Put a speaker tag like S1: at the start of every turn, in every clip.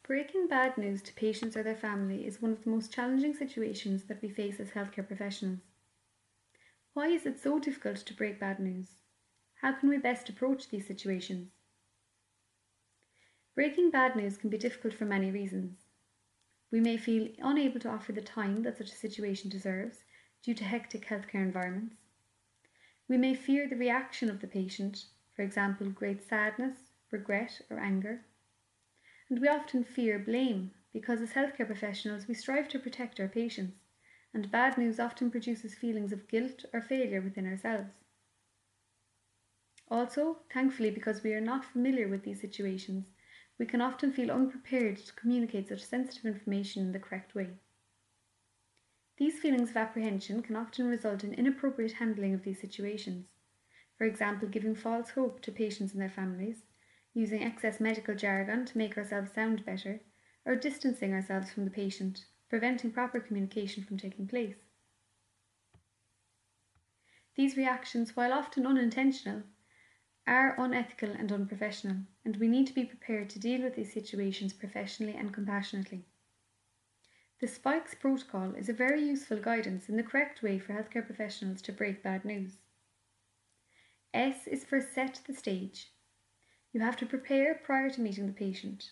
S1: Breaking bad news to patients or their family is one of the most challenging situations that we face as healthcare professionals. Why is it so difficult to break bad news? How can we best approach these situations? Breaking bad news can be difficult for many reasons. We may feel unable to offer the time that such a situation deserves due to hectic healthcare environments. We may fear the reaction of the patient, for example, great sadness, regret, or anger. And we often fear blame because as healthcare professionals we strive to protect our patients, and bad news often produces feelings of guilt or failure within ourselves. Also, thankfully, because we are not familiar with these situations, we can often feel unprepared to communicate such sensitive information in the correct way. These feelings of apprehension can often result in inappropriate handling of these situations. For example, giving false hope to patients and their families, using excess medical jargon to make ourselves sound better, or distancing ourselves from the patient, preventing proper communication from taking place. These reactions, while often unintentional, are unethical and unprofessional, and we need to be prepared to deal with these situations professionally and compassionately. The Spikes protocol is a very useful guidance in the correct way for healthcare professionals to break bad news. S is for set the stage. You have to prepare prior to meeting the patient.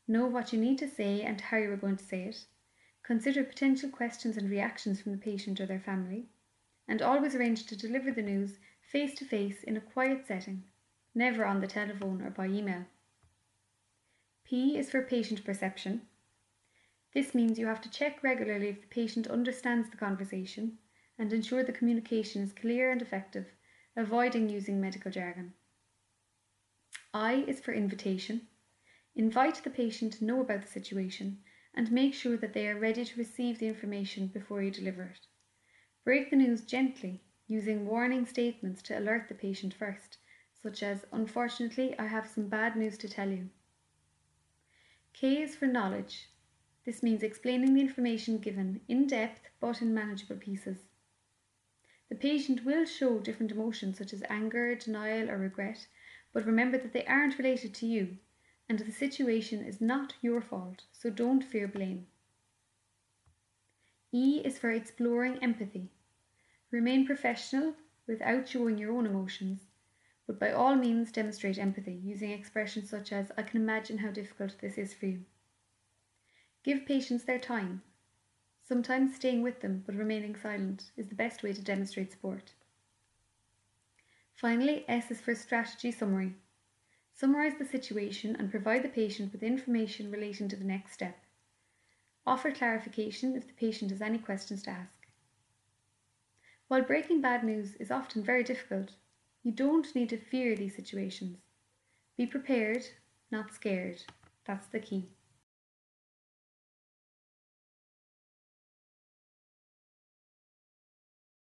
S1: Know what you need to say and how you are going to say it. Consider potential questions and reactions from the patient or their family. And always arrange to deliver the news face to face in a quiet setting, never on the telephone or by email. P is for patient perception. This means you have to check regularly if the patient understands the conversation and ensure the communication is clear and effective, avoiding using medical jargon. I is for invitation. Invite the patient to know about the situation and make sure that they are ready to receive the information before you deliver it. Break the news gently, using warning statements to alert the patient first, such as, "Unfortunately, I have some bad news to tell you." K is for knowledge. This means explaining the information given in depth but in manageable pieces. The patient will show different emotions such as anger, denial, or regret, but remember that they aren't related to you, and the situation is not your fault, so don't fear blame. E is for exploring empathy. Remain professional without showing your own emotions, but by all means demonstrate empathy, using expressions such as, "I can imagine how difficult this is for you." Give patients their time. Sometimes staying with them but remaining silent is the best way to demonstrate support. Finally, S is for strategy summary. Summarize the situation and provide the patient with information relating to the next step. Offer clarification if the patient has any questions to ask. While breaking bad news is often very difficult, you don't need to fear these situations. Be prepared, not scared. That's the key.